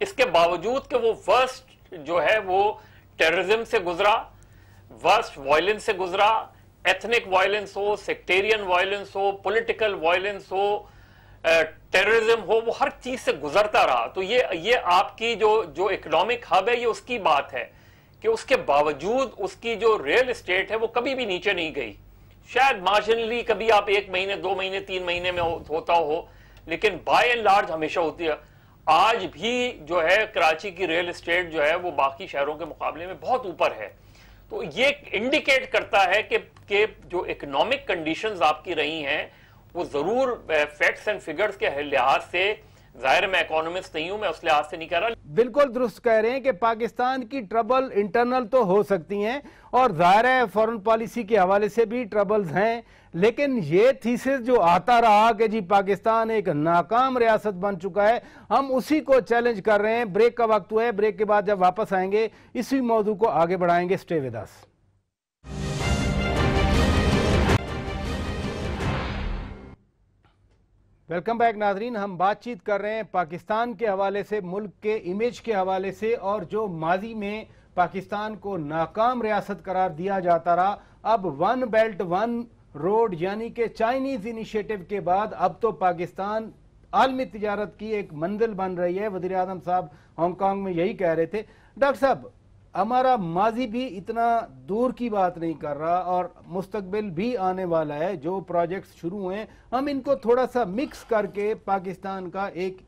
اس کے باوجود کہ وہ ورسٹ جو ہے وہ ٹیررزم سے گزرا, ورسٹ وائلنس سے گزرا, ایتھنک وائلنس ہو, سیکٹیرین وائلنس ہو, پولیٹیکل وائلنس ہو, ٹیررزم ہو, وہ ہر چیز سے گزرتا رہا. تو یہ آپ کی جو اکنامک ہب ہے, یہ اس کی بات ہے کہ اس کے باوجود اس کی جو ریل اسٹیٹ ہے وہ کبھی بھی نیچے نہیں گئی. شاید مارجنلی کبھی آپ 1 مہینے 2 مہینے 3 مہینے میں ہوتا ہو, لیکن بائی اینڈ لارج ہمیشہ ہوتی ہے. آج بھی جو ہے کراچی کی ریل اسٹیٹ جو ہے وہ باقی شہروں کے مقابلے میں بہت اوپر ہے. تو یہ انڈیکیٹ کرتا ہے کہ جو اکنامک کنڈیشنز آپ کی رہی ہیں وہ ضرور فیکٹس اینڈ فگرز کے لحاظ سے, ظاہر میں اکانومسٹ نہیں ہوں, میں اس لحاظ سے نہیں کہہ رہا. بالکل درست کہہ رہے ہیں کہ پاکستان کی ٹربل انٹرنل تو ہو سکتی ہیں اور ظاہر ہے فورن پالیسی کے حوالے سے بھی ٹربلز ہیں, لیکن یہ تھیسس جو آتا رہا کہ جی پاکستان ایک ناکام ریاست بن چکا ہے, ہم اسی کو چیلنج کر رہے ہیں. بریک کا وقت ہوا ہے, بریک کے بعد جب واپس آئیں گے اسی موضوع کو آگے بڑھائیں گے. سٹے ود اس. ویلکم بیک ناظرین. ہم بات چیت کر رہے ہیں پاکستان کے حوالے سے, ملک کے امیج کے حوالے سے, اور جو ماضی میں پاکستان کو ناکام ریاست قرار دیا جاتا رہا. اب ون بیلٹ ون روڈ یعنی کہ چائنیز انیشیٹو کے بعد اب تو پاکستان عالمی تجارت کی ایک منزل بن رہی ہے. وزیر اعظم صاحب ہانگ کانگ میں یہی کہہ رہے تھے. ڈاکٹر صاحب, ہمارا ماضی بھی اتنا دور کی بات نہیں کر رہا اور مستقبل بھی آنے والا ہے. جو پروجیکٹس شروع ہوئے ہم ان کو تھوڑا سا مکس کر کے پاکستان کا ایک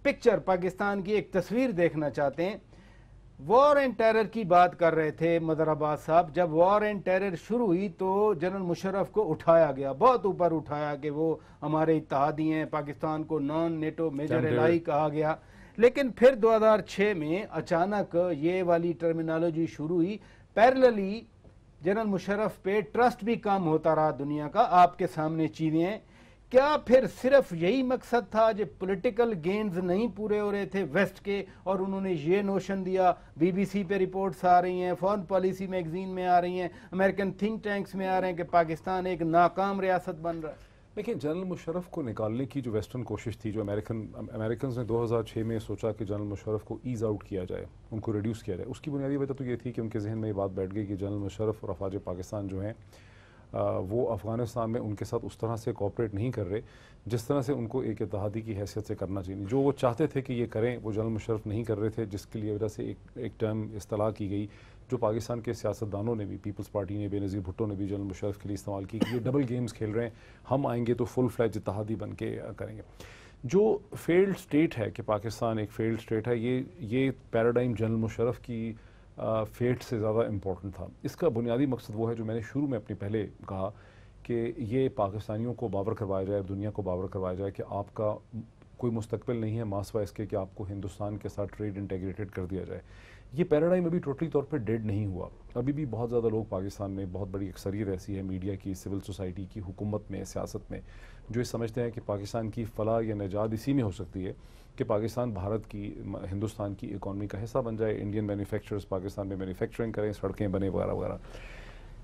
پکچر, پاکستان کی ایک تصویر دیکھنا چاہتے ہیں. وار اینڈ ٹیرر کی بات کر رہے تھے مظہر عباس صاحب. جب وار اینڈ ٹیرر شروع ہوئی تو جنرل مشرف کو اٹھایا گیا, بہت اوپر اٹھایا کہ وہ ہمارے اتحادی ہیں, پاکستان کو نان نیٹو میجر ایلائی کہا گیا. لیکن پھر 2006 میں اچانک یہ والی ٹرمینالوجی شروع ہوئی. پیرللی جنرل مشرف پہ ٹرسٹ بھی کم ہوتا رہا دنیا کا. آپ کے سامنے چیزیں ہیں. کیا پھر صرف یہی مقصد تھا جو پولیٹیکل گینز نہیں پورے ہو رہے تھے ویسٹ کے, اور انہوں نے یہ نوشن دیا, بی بی سی پہ رپورٹس آ رہی ہیں, فورن پالیسی میگزین میں آ رہی ہیں, امریکن تھنک ٹینکس میں آ رہے ہیں کہ پاکستان ایک ناکام ریاست بن رہا ہے. دیکھیں, جنرل مشرف کو نکالنے کی جو ویسٹرن کوشش تھی, جو امریکنز نے 2006 میں سوچا کہ جنرل مشرف کو ایز آؤٹ کیا جائے, ان کو ریڈیوس کیا جائے, اس کی بنیادی وجہ تو یہ تھی کہ ان کے ذہن میں یہ بات بیٹھ گئی کہ جنرل مشرف اور افواج پاکستان جو ہیں وہ افغانستان میں ان کے ساتھ اس طرح سے کوآپریٹ نہیں کر رہے جس طرح سے ان کو ایک اتحادی کی حیثیت سے کرنا چاہیے. جو وہ چاہتے تھے کہ یہ کریں وہ جنرل مشرف نہیں کر رہے تھے, جس کے لیے وجہ سے ایک ٹرم اصطلاح کی گئی جو پاکستان کے سیاستدانوں نے بھی, پیپلز پارٹی نے, بے نظیر بھٹو نے بھی جنرل مشرف کے لیے استعمال کی کہ یہ ڈبل گیمز کھیل رہے ہیں, ہم آئیں گے تو فل فلیج اتحادی بن کے کریں گے. جو فیلڈ سٹیٹ ہے کہ پاکستان ایک فیلڈ سٹیٹ ہے, یہ پیراڈائم جنرل مشرف کی فیٹ سے زیادہ امپورٹنٹ تھا. اس کا بنیادی مقصد وہ ہے جو میں نے شروع میں اپنی پہلے کہا کہ یہ پاکستانیوں کو باور کروایا جائے, دنیا کو باور کروایا جائے کہ آپ کا کوئی مستقبل نہیں ہے ماں سوائے اس کے کہ آپ کو ہندوستان کے ساتھ ٹریڈ انٹیگریٹڈ کر دیا جائے. یہ پیراڈائم ابھی ٹوٹلی طور پہ ڈیڈ نہیں ہوا. ابھی بھی بہت زیادہ لوگ پاکستان میں, بہت بڑی اکثریت ایسی ہے میڈیا کی, سول سوسائٹی کی, حکومت میں, سیاست میں, جو یہ سمجھتے ہیں کہ پاکستان کی فلاح یا نجات اسی میں ہو سکتی ہے کہ پاکستان بھارت کی, ہندوستان کی اکانومی کا حصہ بن جائے, انڈین مینوفیکچررز پاکستان میں مینوفیکچرنگ کریں, سڑکیں بنے وغیرہ وغیرہ.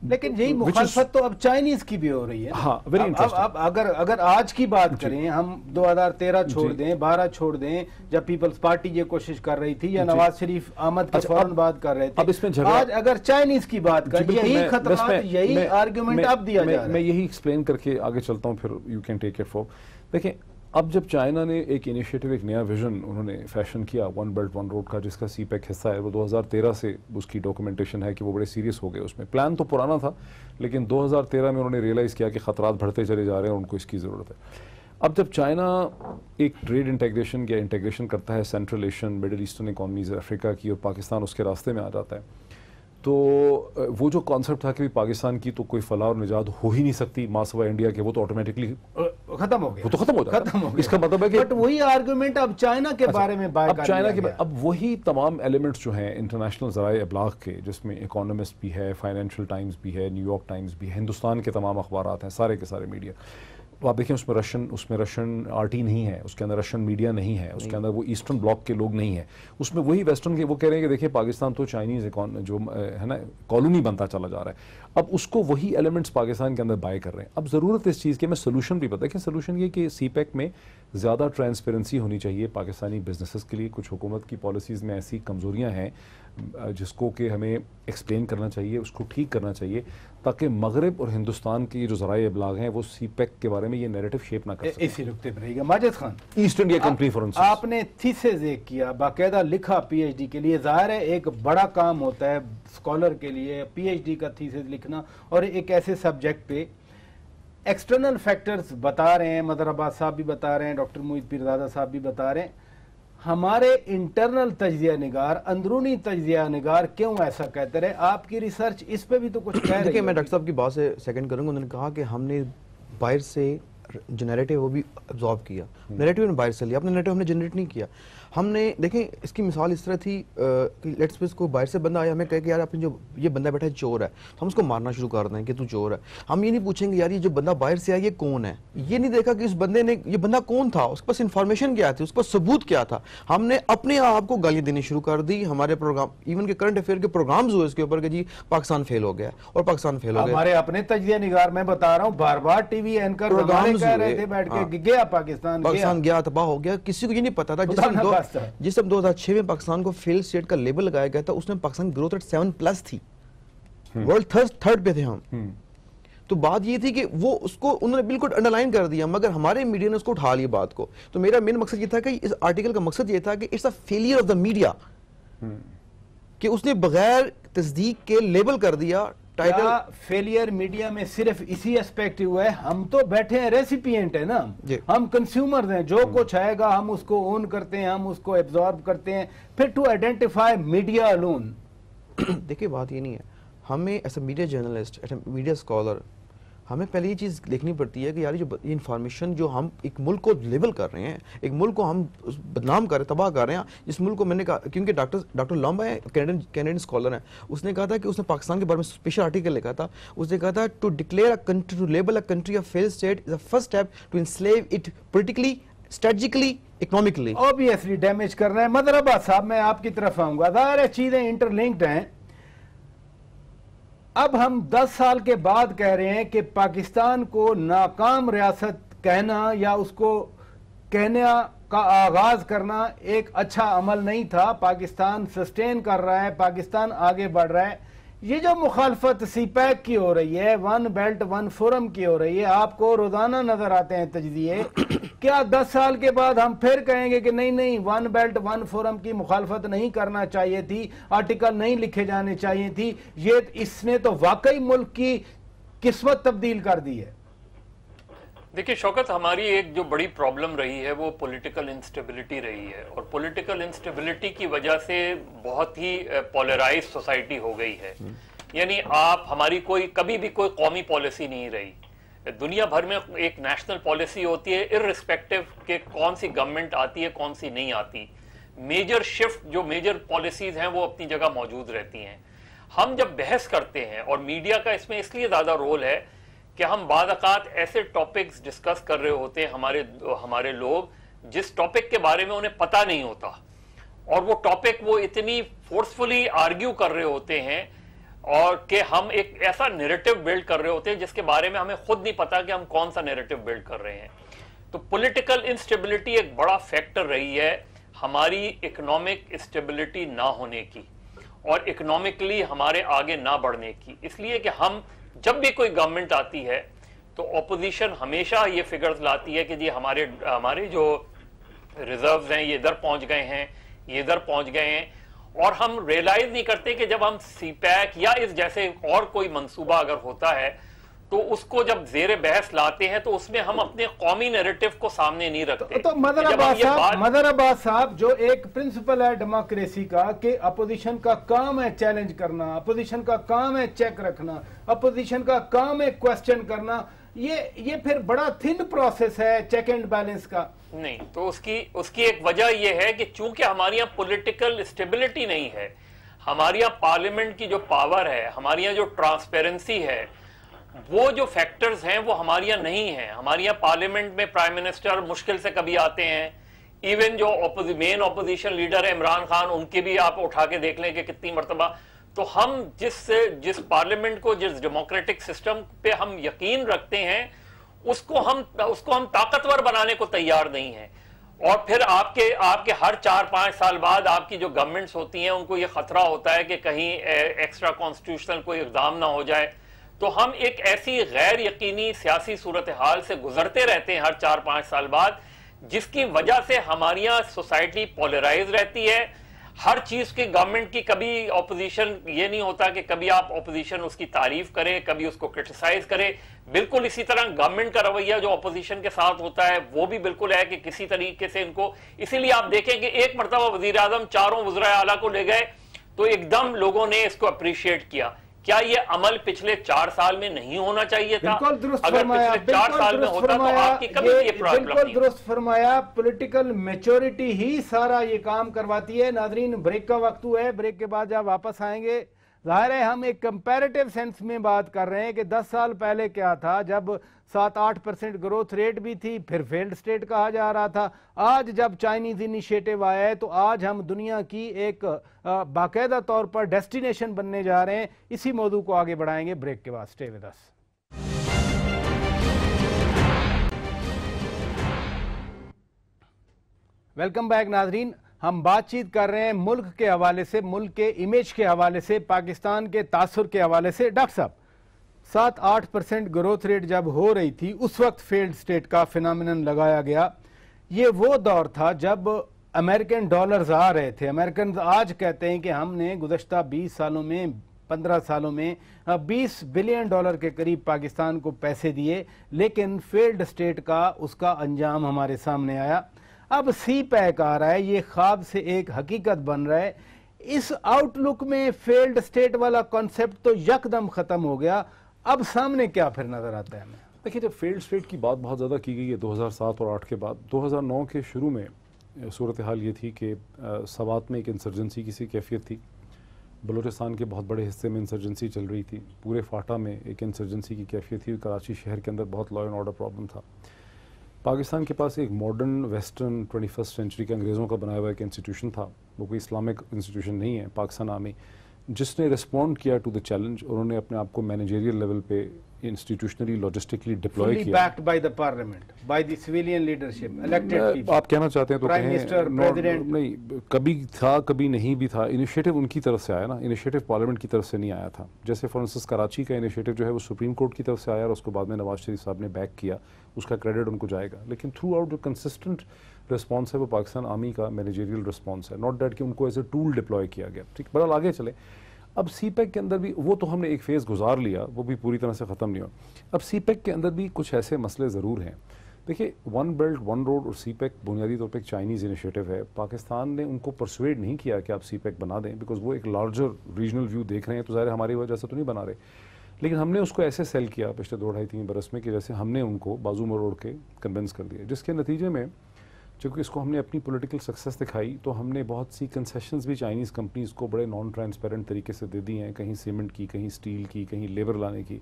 لیکن یہی مخالفت تو اب چائنیز کی بھی ہو رہی ہے. ہاں, ویری انٹرسٹنگ. اب اگر آج کی بات کریں, ہم 2013 چھوڑ دیں, 12 چھوڑ دیں, جب پیپلز پارٹی یہ کوشش کر رہی تھی یا نواز شریف آمد کے فوراً بات کر رہے تھے, آج اگر چائنیز کی بات کریں, یہی خطرات, یہی آرگیومنٹ اب دیا جا رہا ہے. میں یہی ایکسپلین کر کے آگے چلتا ہوں, پھر you can take it for. دیکھیں, اب جب چائنا نے ایک انیشیٹو, ایک نیا ویژن انہوں نے فیشن کیا ون بیلٹ ون روڈ کا, جس کا سی پیک حصہ ہے, وہ 2013 سے اس کی ڈاکومنٹیشن ہے کہ وہ بڑے سیریس ہو گئے. اس میں پلان تو پرانا تھا لیکن 2013 میں انہوں نے ریئلائز کیا کہ خطرات بڑھتے چلے جا رہے ہیں اور ان کو اس کی ضرورت ہے. اب جب چائنا ایک ٹریڈ انٹیگریشن یا انٹیگریشن کرتا ہے central Asian, middle eastern economies, افریقہ کی, اور پاکستان اس کے راستے میں آ جاتا ہے, تو وہ جو کانسیپٹ تھا کہ پاکستان کی تو کوئی فلاح اور نجات ہو ہی نہیں سکتی ماں سوائے انڈیا کے, وہ تو آٹومیٹکلی ختم ہو گیا, وہ تو ختم ہو جاتا ہے. اس کا مطلب ہے کہ بٹ وہی آرگومنٹ اب چائنا کے بارے میں بات اب چائنا کے اب وہی تمام ایلیمنٹس جو ہیں انٹرنیشنل ذرائع ابلاغ کے, جس میں اکانومسٹ بھی ہے, فائنینشیل ٹائمز بھی ہے, نیو یارک ٹائمز بھی ہے, ہندوستان کے تمام اخبارات ہیں, سارے کے سارے میڈیا, تو آپ دیکھیں اس میں رشین RT نہیں ہے، اس کے اندر رشین میڈیا نہیں ہے، اس کے اندر وہ ایسٹرن بلاک کے لوگ نہیں ہیں، اس میں وہی ویسٹرن کے وہ کہہ رہے ہیں کہ دیکھیں پاکستان تو چائنیز جو ہے نا کالونی بنتا چلا جا رہا ہے، اب اس کو وہی ایلیمنٹس پاکستان کے اندر بائی کر رہے ہیں. اب ضرورت اس چیز کی میں سولوشن بھی بتا کہ سولوشن یہ کہ CPEC میں زیادہ ٹرانسپیرنسی ہونی چاہیے پاکستانی بزنسز کے لیے. کچھ حکومت کی پالیسیز میں ایسی کمزوریاں ہیں جس کو کہ ہمیں ایکسپلین کرنا چاہیے، اس کو ٹھیک کرنا چاہیے تاکہ مغرب اور ہندوستان کی جو ذرائع ابلاغ ہیں وہ CPEC کے بارے میں یہ نیریٹو شیپ نہ کر سکیں. اسی نقطے پر رہے گا. Majid Khan, East India company for instance آپ نے تھیسز ایک کیا، باقاعدہ لکھا PhD کے لیے. ظاہر ہے ایک بڑا کام ہوتا ہے اسکالر کے لیے PhD کا تھیسز لکھنا، اور ایک ایسے سبجیکٹ پہ ایکسٹرنل فیکٹرز بتا رہے ہیں، مظہر عباس صاحب بھی بتا رہے ہیں، ڈاکٹر معید پیرزادہ صاحب بھی بتا رہے ہیں. ہمارے انٹرنل تجزیہ نگار، اندرونی تجزیہ نگار کیوں ایسا کہتے رہے؟ آپ کی ریسرچ اس پہ بھی تو کچھ کہہ رہی ہے. دیکھیں میں ڈاکٹر صاحب کی بات سے سیکنڈ کروں گا. انہوں نے کہا کہ ہم نے باہر سے جو نیریٹو وہ بھی ابزارب کیا، نیریٹو نے باہر سے لیا، اپنا نیریٹو ہم نے جنریٹ نہیں کیا. ہم نے دیکھیں اس کی مثال اس طرح تھی کہ لیٹس سپوز کو باہر سے بندہ آیا، ہمیں کہے کہ یار اپنے جو یہ بندہ بیٹھا ہے چور ہے، تو ہم اس کو مارنا شروع کر دیں کہ تو چور ہے. ہم یہ نہیں پوچھیں گے یار یہ جو بندہ باہر سے آیا یہ کون ہے، یہ نہیں دیکھا کہ اس بندے نے یہ بندہ کون تھا، اس کے پاس انفارمیشن کیا تھی، اس کے پاس ثبوت کیا تھا. ہم نے اپنے آپ کو گالیاں دینی شروع کر دی. ہمارے پروگرام ایون کہ کرنٹ افیئر کے پروگرامز ہوئے اس کے اوپر کہ جی پاکستان فیل ہو گیا اور پاکستان فیل ہو گیا. ہمارے اپنے تجزیہ نگار میں بتا رہا ہوں، بار بار ٹی وی اینکر کہہ رہے تھے بیٹھ کے گیا پاکستان گیا، تباہ ہو گیا. کسی کو یہ نہیں پتا تھا. جس سب 2006 میں پاکستان کو فیل اسٹیٹ کا لیبل لگایا گیا تھا، اس میں پاکستان کی گروتھ ریٹ 7+ تھی، ورلڈ تھرڈ پہ تھے ہم. تو بات یہ تھی کہ وہ اس کو انہوں نے بالکل انڈرلائن کر دیا، مگر ہمارے میڈیا نے اس کو اٹھا لیا بات کو. تو میرا مین مقصد یہ تھا کہ اس آرٹیکل کا مقصد یہ تھا کہ it's a failure of the media, کہ اس نے بغیر تصدیق کے لیبل کر دیا. فیلئر میڈیا میں صرف اسی اسپیکٹ ہوا ہے، ہم تو بیٹھے ہیں ریسیپینٹ ہیں نا، ہم کنزیومرز ہیں، جو کچھ آئے گا ہم اس کو اون کرتے ہیں، ہم اس کو ایبزارب کرتے ہیں. پھر ٹو آئیڈینٹیفائی میڈیا الون. دیکھیں بات یہ نہیں ہے، ہمیں as a media journalist, as a media scholar, ہمیں پہلے یہ چیز دیکھنی پڑتی ہے کہ یار یہ انفارمیشن جو ہم ایک ملک کو لیبل کر رہے ہیں، ایک ملک کو ہم بدنام کر رہے ہیں، تباہ کر رہے ہیں. جس ملک کو میں نے کہا، کیونکہ ڈاکٹر لامبا ہے، کینیڈین اسکالر ہیں، اس نے کہا تھا کہ اس نے پاکستان کے بارے میں اسپیشل آرٹیکل لکھا تھا. اس نے کہا تھا to declare a country, to label a country a failed state is a first step to enslave it politically, strategically, economically. Obviously damage کرنا ہے. مظہر عباس صاحب میں آپ کی طرف آؤں گا. ظاہر ہے چیزیں انٹرلنکڈ ہیں. اب ہم 10 سال کے بعد کہہ رہے ہیں کہ پاکستان کو ناکام ریاست کہنا یا اس کو کہنے کا آغاز کرنا ایک اچھا عمل نہیں تھا. پاکستان سسٹین کر رہا ہے، پاکستان آگے بڑھ رہا ہے. یہ جو مخالفت CPEC کی ہو رہی ہے، ون بیلٹ ون فورم کی ہو رہی ہے، آپ کو روزانہ نظر آتے ہیں تجزیے. کیا 10 سال کے بعد ہم پھر کہیں گے کہ نہیں ون بیلٹ ون فورم کی مخالفت نہیں کرنا چاہیے تھی، آرٹیکل نہیں لکھے جانے چاہیے تھی؟ اس نے تو واقعی ملک کی قسمت تبدیل کر دی ہے. دیکھیں شوکت، ہماری ایک جو بڑی پرابلم رہی ہے وہ پولیٹیکل انسٹیبلٹی رہی ہے، اور پولیٹیکل انسٹیبلٹی کی وجہ سے بہت ہی پولرائز سوسائٹی ہو گئی ہے. یعنی ہماری کبھی بھی کوئی قومی پالیسی نہیں رہی. دنیا بھر میں ایک نیشنل پالیسی ہوتی ہے ارریسپیکٹو کہ کون سی گورنمنٹ آتی ہے کون سی نہیں آتی. میجر شفٹ جو میجر پالیسیز ہیں وہ اپنی جگہ موجود رہتی ہیں. ہم جب بحث کرتے ہیں، اور میڈیا کا اس میں اس لیے زیادہ رول ہے کہ ہم بعض اوقات ایسے ٹاپکس ڈسکس کر رہے ہوتے ہیں، ہمارے لوگ جس ٹاپک کے بارے میں انہیں پتہ نہیں ہوتا، اور وہ ٹاپک وہ اتنی فورسفلی آرگیو کر رہے ہوتے ہیں، اور کہ ہم ایک ایسا نیریٹو بلڈ کر رہے ہوتے ہیں جس کے بارے میں ہمیں خود نہیں پتا کہ ہم کون سا نیریٹو بلڈ کر رہے ہیں. تو پولیٹیکل انسٹیبلٹی ایک بڑا فیکٹر رہی ہے ہماری اکنامک اسٹیبلٹی نہ ہونے کی اور اکنامکلی ہمارے آگے نہ بڑھنے کی. اس لیے کہ ہم جب بھی کوئی گورنمنٹ آتی ہے تو اپوزیشن ہمیشہ یہ فگرز لاتی ہے کہ جی ہمارے جو ریزروز ہیں یہ ادھر پہنچ گئے ہیں، یہ ادھر پہنچ گئے ہیں، اور ہم ریلائز نہیں کرتے کہ جب ہم CPEC یا اس جیسے اور کوئی منصوبہ اگر ہوتا ہے تو اس کو جب زیر بحث لاتے ہیں تو اس میں ہم اپنے قومی نیریٹو کو سامنے نہیں رکھتے. تو مظہر عباس صاحب جو ایک پرنسپل ہے ڈیموکریسی کا کہ اپوزیشن کا کام ہے چیلنج کرنا، اپوزیشن کا کام ہے چیک رکھنا، اپوزیشن کا کام ہے کوسچن کرنا، یہ پھر بڑا تھن پروسیس ہے چیک اینڈ بیلنس کا. نہیں تو اس کی ایک وجہ یہ ہے کہ چونکہ ہمارے یہاں پولیٹیکل اسٹیبلٹی نہیں ہے، ہمارے یہاں پارلیمنٹ کی جو پاور ہے، ہمارے یہاں جو ٹرانسپیرنسی ہے، وہ جو فیکٹرز ہیں وہ ہمارے یہاں نہیں ہیں. ہمارے یہاں پارلیمنٹ میں پرائم منسٹر مشکل سے کبھی آتے ہیں. ایون جو مین اپوزیشن لیڈر ہے عمران خان, ان کے بھی آپ اٹھا کے دیکھ لیں کہ کتنی مرتبہ. تو ہم جس پارلیمنٹ کو, جس ڈیموکریٹک سسٹم پہ ہم یقین رکھتے ہیں, اس کو ہم طاقتور بنانے کو تیار نہیں ہیں. اور پھر آپ کے ہر 4-5 سال بعد آپ کی جو گورنمنٹس ہوتی ہیں ان کو یہ خطرہ ہوتا ہے کہ کہیں ایکسٹرا کانسٹیٹیوشنل کوئی اقدام نہ ہو جائے. تو ہم ایک ایسی غیر یقینی سیاسی صورتحال سے گزرتے رہتے ہیں ہر 4-5 سال بعد, جس کی وجہ سے ہماری یہاں سوسائٹی پولرائز رہتی ہے. ہر چیز کی گورنمنٹ کی کبھی اپوزیشن, یہ نہیں ہوتا کہ کبھی آپ اپوزیشن اس کی تعریف کریں, کبھی اس کو کرٹیسائز کریں. بالکل اسی طرح گورنمنٹ کا رویہ جو اپوزیشن کے ساتھ ہوتا ہے وہ بھی بالکل ہے کہ کسی طریقے سے ان کو, اسی لیے آپ دیکھیں کہ ایک مرتبہ وزیر اعظم 4 وزرائے اعلیٰ کو لے گئے تو ایک دم لوگوں نے اس کو اپریشیٹ کیا. کیا یہ عمل پچھلے 4 سال میں نہیں ہونا چاہیے تھا؟ اگر پچھلے 4 سال میں ہوتا تو آپ کی کبھی یہ پرابلم نہیں. بالکل درست فرمایا. پولیٹیکل میچورٹی ہی سارا یہ کام کرواتی ہے. ناظرین, بریک کا وقت ہے. بریک کے بعد جب واپس آئیں گے, ظاہر ہے ہم ایک کمپیریٹیو سینس میں بات کر رہے ہیں کہ 10 سال پہلے کیا تھا, جب 7-8% گروتھ ریٹ بھی تھی, پھر فیلڈ سٹیٹ کہا جا رہا تھا. آج جب چائنیز انیشیٹو آیا ہے تو آج ہم دنیا کی ایک باقاعدہ طور پر ڈیسٹینیشن بننے جا رہے ہیں. اسی موضوع کو آگے بڑھائیں گے بریک کے بعد. Stay with us. Welcome back ناظرین. ہم بات چیت کر رہے ہیں ملک کے حوالے سے, ملک کے امیج کے حوالے سے, پاکستان کے تاثر کے حوالے سے. ڈاکٹر صاحب, 7-8% گروتھ ریٹ جب ہو رہی تھی اس وقت فیلڈ سٹیٹ کا فینامنن لگایا گیا. یہ وہ دور تھا جب امریکن ڈالرز آ رہے تھے. امریکنز آج کہتے ہیں کہ ہم نے گزشتہ 20 سالوں میں 15 سالوں میں $20 بلین کے قریب پاکستان کو پیسے دیے, لیکن فیلڈ سٹیٹ کا اس کا انجام ہمارے سامنے آیا. اب سی پیک آ رہا ہے, یہ خواب سے ایک حقیقت بن رہا ہے. اس آؤٹ لک میں فیلڈ سٹیٹ والا کانسیپٹ تو یکدم ختم ہو گیا. اب سامنے کیا پھر نظر آتا ہے ہمیں؟ دیکھیے, جب فیلڈ سٹیٹ کی بات بہت زیادہ کی گئی ہے 2007 اور 8 کے بعد, 2009 کے شروع میں صورتحال یہ تھی کہ سوات میں ایک انسرجنسی کی سی کیفیت تھی, بلوچستان کے بہت بڑے حصے میں انسرجنسی چل رہی تھی, پورے فاٹا میں ایک انسرجنسی کی کیفیت تھی, کراچی شہر کے اندر بہت لا اینڈ آرڈر پرابلم تھا. پاکستان کے پاس ایک ماڈرن ویسٹرن 21st سینچری کا انگریزوں کا بنایا ہوا ایک انسٹیٹیوشن تھا, وہ کوئی اسلامک انسٹیٹیوشن نہیں ہے, پاکستان آرمی, جس نے ریسپونڈ کیا ٹو دا چیلنج. انہوں نے اپنے آپ کو مینیجریل لیول پہ انسٹیٹیوشنلی لاجسٹکلی ڈپلوائے کیا. backed by the parliament, by the civilian leadership, elected people. آپ کہنا چاہتے ہیں تو Prime Minister, President. نہیں, کبھی تھا کبھی نہیں بھی تھا. انیشیٹو ان کی طرف سے آیا نا, انیشیٹو پارلیمنٹ کی طرف سے نہیں آیا تھا. جیسے فار انسٹنس کراچی کا انیشیٹو جو ہے وہ سپریم کورٹ کی طرف سے آیا اور اس کو بعد میں نواز شریف صاحب نے بیک کیا, اس کا کریڈٹ ان کو جائے گا. لیکن تھرو آؤٹ جو کنسسٹنٹ رسپانس ہے وہ پاکستان آرمی کا مینیجریل رسپانس ہے, ناٹ دیٹ کہ ان کو ایز اے ٹول ڈپلوائے کیا گیا. ٹھیک, بہرحال آگے چلیں. اب سی پیک کے اندر بھی وہ تو ہم نے ایک فیز گزار لیا, وہ بھی پوری طرح سے ختم نہیں ہوا. اب سی پیک کے اندر بھی کچھ ایسے مسئلے ضرور ہیں. دیکھیے, 1 بیلٹ 1 روڈ اور سی پیک بنیادی طور پہ ایک چائنیز انیشیٹو ہے. پاکستان نے ان کو پرسویڈ نہیں کیا کہ آپ سی پیک بنا دیں, بیکاز وہ ایک لارجر ریجنل ویو دیکھ رہے ہیں, تو ظاہر ہماری وجہ سے تو نہیں بنا رہے. لیکن ہم نے اس کو ایسے سیل کیا پچھلے 2-2.5-3 برس میں کہ جیسے ہم نے ان کو بازو مروڑ کے کنونس کر دیا, جس کے نتیجے میں چونکہ اس کو ہم نے اپنی پولیٹیکل سکسیس دکھائی تو ہم نے بہت سی کنسیشنز بھی چائنیز کمپنیز کو بڑے نان ٹرانسپیرنٹ طریقے سے دے دی ہیں, کہیں سیمنٹ کی, کہیں سٹیل کی, کہیں لیبر لانے کی,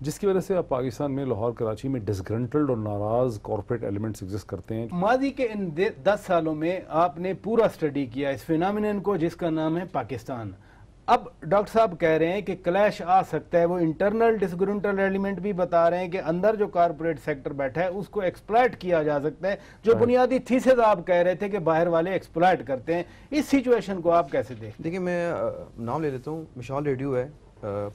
جس کی وجہ سے اب پاکستان میں لاہور کراچی میں ڈسگرنٹلڈ اور ناراض کارپوریٹ ایلیمنٹس ایگزسٹ کرتے ہیں. ماضی کے ان 10 سالوں میں آپ نے پورا اسٹڈی کیا اس فینامنن کو جس کا نام ہے پاکستان. اب ڈاکٹر صاحب کہہ رہے ہیں کہ کلیش آ سکتا ہے, وہ انٹرنل ڈسگرنٹل ایلیمنٹ بھی بتا رہے ہیں کہ اندر جو کارپوریٹ سیکٹر بیٹھا ہے اس کو ایکسپلائٹ کیا جا سکتا ہے, جو بنیادی تھیسز آپ کہہ رہے تھے کہ باہر والے ایکسپلائٹ کرتے ہیں. اس سچویشن کو آپ کیسے دیکھیں؟ دیکھیں, میں نام لے لیتا ہوں. مشال ریڈیو ہے,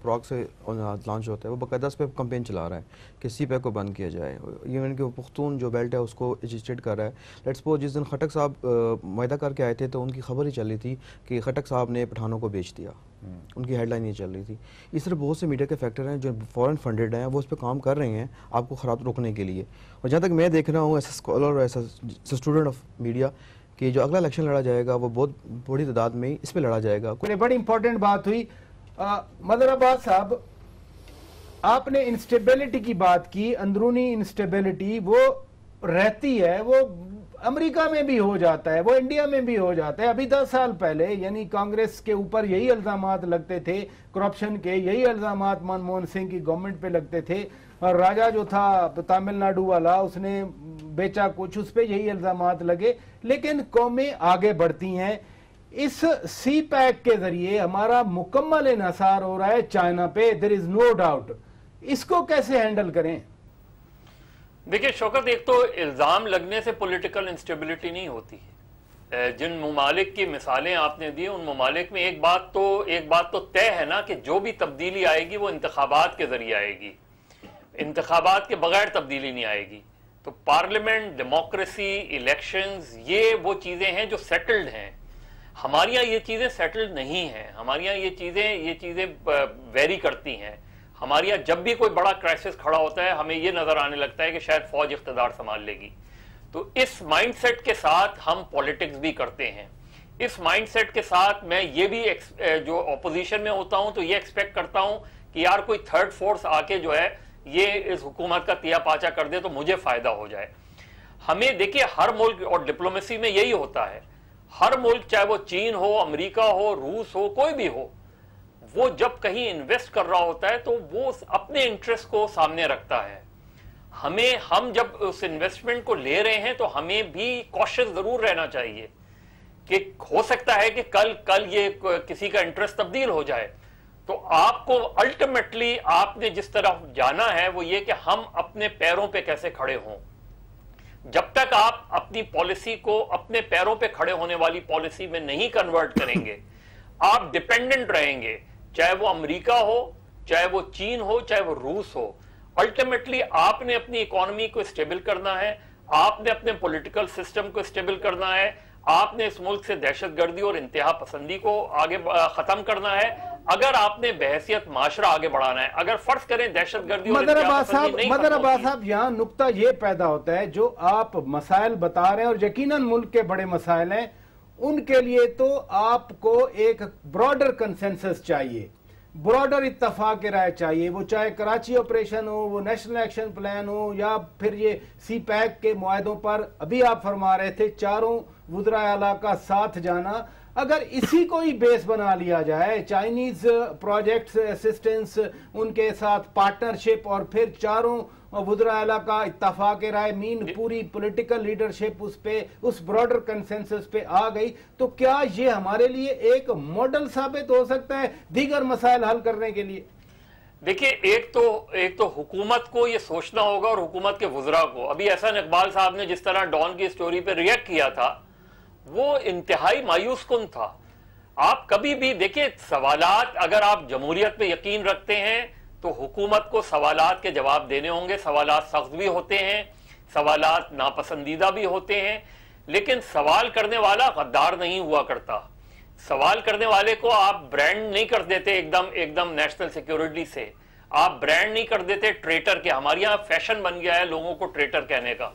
پراگ سے لانچ ہوتا ہے, وہ باقاعدہ اس پہ کمپین چلا رہا ہے کہ سی پیک کو بند کیا جائے. ایون کہ پختون جو بیلٹ ہے اس کو ایجسٹیٹ کر رہا ہے. لیٹس سپوز جس دن خٹک صاحب معاہدہ کر کے آئے تھے تو ان کی خبر ہی چل رہی تھی کہ خٹک صاحب نے پٹھانوں کو بیچ دیا, ان کی ہیڈ لائن یہ چل رہی تھی. اس طرح بہت سے میڈیا کے فیکٹر ہیں جو فورن فنڈڈ ہیں, وہ اس پہ کام کر رہے ہیں آپ کو خراب روکنے کے لیے. اور جہاں تک میں دیکھ رہا ہوں ایز اے اسکالر اور as a student of media کہ جو اگلا الیکشن لڑا جائے گا وہ بہت بڑی تعداد میں اس پہ لڑا جائے گا. بڑی امپورٹنٹ بات ہوئی. مدر عباس صاحب, آپ نے انسٹیبلٹی کی بات کی, اندرونی انسٹیبلٹی وہ رہتی ہے, وہ امریکہ میں بھی ہو جاتا ہے، وہ انڈیا میں بھی ہو جاتا ہے. ابھی 10 سال پہلے یعنی کانگریس کے اوپر یہی الزامات لگتے تھے کرپشن کے، یہی الزامات منموہن سنگھ کی گورنمنٹ پہ لگتے تھے، اور راجہ جو تھا تامل ناڈو والا اس نے بیچا کچھ، اس پہ یہی الزامات لگے. لیکن قومیں آگے بڑھتی ہیں. اس سی پیک کے ذریعے ہمارا مکمل انحصار ہو رہا ہے چائنا پہ، دیر از نو ڈاؤٹ. اس کو کیسے ہینڈل کریں؟ دیکھیں شوکت، ایک تو الزام لگنے سے پولیٹیکل انسٹیبلٹی نہیں ہوتی ہے. جن ممالک کی مثالیں آپ نے دی ان ممالک میں ایک بات تو طے ہے نا کہ جو بھی تبدیلی آئے گی وہ انتخابات کے ذریعے آئے گی، انتخابات کے بغیر تبدیلی نہیں آئے گی. تو پارلیمنٹ، ڈیموکریسی، الیکشنز، یہ وہ چیزیں ہیں جو سیٹلڈ ہیں. ہمارے یہاں یہ چیزیں سیٹلڈ نہیں ہیں. ہمارے یہاں یہ چیزیں ویری کرتی ہیں. ہمارے یہاں جب بھی کوئی بڑا کرائسس کھڑا ہوتا ہے ہمیں یہ نظر آنے لگتا ہے کہ شاید فوج اقتدار سنبھال لے گی. تو اس مائنڈ سیٹ کے ساتھ ہم پولیٹکس بھی کرتے ہیں. اس مائنڈ سیٹ کے ساتھ میں یہ بھی جو اپوزیشن میں ہوتا ہوں تو یہ ایکسپیکٹ کرتا ہوں کہ یار کوئی تھرڈ فورس آ کے جو ہے یہ اس حکومت کا تیا پاچا کر دے تو مجھے فائدہ ہو جائے. ہمیں دیکھیے ہر ملک، اور ڈپلومیسی میں یہی ہوتا ہے، ہر ملک چاہے وہ چین ہو، امریکہ ہو، روس ہو، کوئی بھی ہو، وہ جب کہیں انویسٹ کر رہا ہوتا ہے تو وہ اپنے انٹرسٹ کو سامنے رکھتا ہے. ہم جب اس انویسٹمنٹ کو لے رہے ہیں تو ہمیں بھی کوشش ضرور رہنا چاہیے کہ ہو سکتا ہے کہ کل یہ کسی کا انٹرسٹ تبدیل ہو جائے. تو آپ کو الٹیمیٹلی آپ نے جس طرح جانا ہے وہ یہ کہ ہم اپنے پیروں پہ کیسے کھڑے ہوں. جب تک آپ اپنی پالیسی کو اپنے پیروں پہ کھڑے ہونے والی پالیسی میں نہیں کنورٹ کریں گے، آپ ڈیپینڈنٹ رہیں گے، چاہے وہ امریکہ ہو، چاہے وہ چین ہو، چاہے وہ روس ہو. الٹیمیٹلی آپ نے اپنی اکانومی کو اسٹیبل کرنا ہے، آپ نے اپنے پولیٹیکل سسٹم کو اسٹیبل کرنا ہے، آپ نے اس ملک سے دہشت گردی اور انتہا پسندی کو آگے ختم کرنا ہے. اگر آپ نے بحیثیت معاشرہ آگے بڑھانا ہے، اگر فرض کریں دہشت گردی اور انتہا پسندی نہیں مدر عباس صاحب، یہاں نقطہ یہ پیدا ہوتا ہے جو آپ مسائل بتا رہے ہیں اور یقیناً ملک کے بڑے مسائل ہیں، ان کے لیے تو آپ کو ایک براڈر کنسنسس چاہیے، براڈر اتفاق رائے چاہیے. وہ چاہے کراچی آپریشن ہو، وہ نیشنل ایکشن پلان ہو، یا پھر یہ سی پیک کے معاہدوں پر ابھی آپ فرما رہے تھے چاروں وزرائے اعلیٰ کا ساتھ جانا. اگر اسی کو ہی بیس بنا لیا جائے، چائنیز پروجیکٹس اسسٹنس، ان کے ساتھ پارٹنرشپ، اور پھر چاروں وزرائے اعلیٰ کا اتفاق رائے، پوری پولیٹیکل لیڈرشپ اس پہ، اس براڈر کنسنسس پہ آ گئی، تو کیا یہ ہمارے لیے ایک ماڈل ثابت ہو سکتا ہے دیگر مسائل حل کرنے کے لیے؟ دیکھیں ایک تو حکومت کو یہ سوچنا ہوگا اور حکومت کے وزراء کو. ابھی احسان اقبال صاحب نے جس طرح ڈان کی سٹوری پہ ریئیکٹ کیا تھا وہ انتہائی مایوس کن تھا. آپ کبھی بھی دیکھیں سوالات، اگر آپ جمہوریت پہ یقین رکھتے ہیں تو حکومت کو سوالات کے جواب دینے ہوں گے. سوالات سخت بھی ہوتے ہیں، سوالات ناپسندیدہ بھی ہوتے ہیں، لیکن سوال کرنے والا غدار نہیں ہوا کرتا. سوال کرنے والے کو آپ برانڈ نہیں کر دیتے ایک دم نیشنل سیکیورٹی سے، آپ برانڈ نہیں کر دیتے ٹریٹر کے. ہمارے یہاں فیشن بن گیا ہے لوگوں کو ٹریٹر کہنے کا.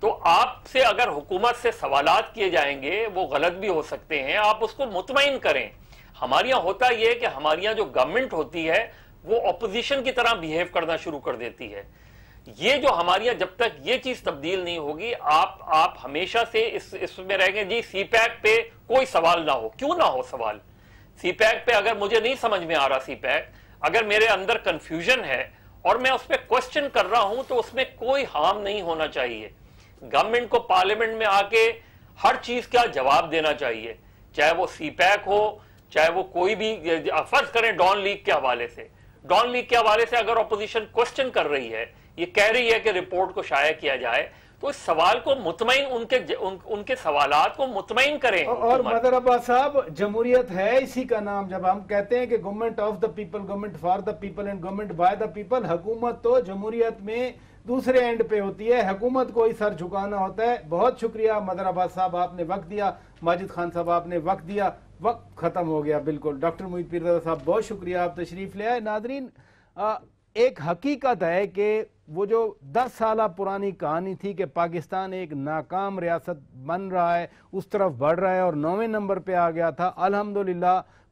تو آپ سے اگر حکومت سے سوالات کیے جائیں گے وہ غلط بھی ہو سکتے ہیں، آپ اس کو مطمئن کریں. ہمارے یہاں ہوتا یہ ہے کہ ہمارے یہاں جو گورنمنٹ ہوتی ہے وہ اپوزیشن کی طرح بیہیو کرنا شروع کر دیتی ہے. یہ جو ہمارے یہاں جب تک یہ چیز تبدیل نہیں ہوگی، آپ ہمیشہ سے اس میں رہیں گے جی سی پیک پہ کوئی سوال نہ ہو. کیوں نہ ہو سوال؟ سی پیک پہ اگر مجھے نہیں سمجھ میں آ رہا سی پیک، اگر میرے اندر کنفیوژن ہے اور میں اس پہ کوسچن کر رہا ہوں تو اس میں کوئی ہارم نہیں ہونا چاہیے. گورنمنٹ کو پارلیمنٹ میں آ کے ہر چیز کا جواب دینا چاہیے، چاہے وہ سی پیک ہو، چاہے وہ کوئی بھی. فرض کریں ڈان لیگ کے حوالے سے اگر اپوزیشن کوسچن کر رہی ہے، یہ کہہ رہی ہے کہ رپورٹ کو شائع کیا جائے، تو اس سوال کو مطمئن، ان کے سوالات کو مطمئن کریں. اور مدر عباس صاحب، جمہوریت ہے اسی کا نام. جب ہم کہتے ہیں کہ government of the people, government for the people and government by the people, حکومت تو جمہوریت میں دوسرے اینڈ پہ ہوتی ہے، حکومت کو ہی سر جھکانا ہوتا ہے. بہت شکریہ مدر عباس صاحب، آپ نے وقت دیا. ماجد خان صاحب آپ نے وقت دیا. وقت ختم ہو گیا بالکل. ڈاکٹر محیط پیرزادہ صاحب بہت شکریہ، آپ تشریف لے آئے. ناظرین، ایک حقیقت ہے کہ وہ جو 10 سالہ پرانی کہانی تھی کہ پاکستان ایک ناکام ریاست بن رہا ہے، اس طرف بڑھ رہا ہے اور 9ویں نمبر پہ آ گیا تھا، الحمدللہ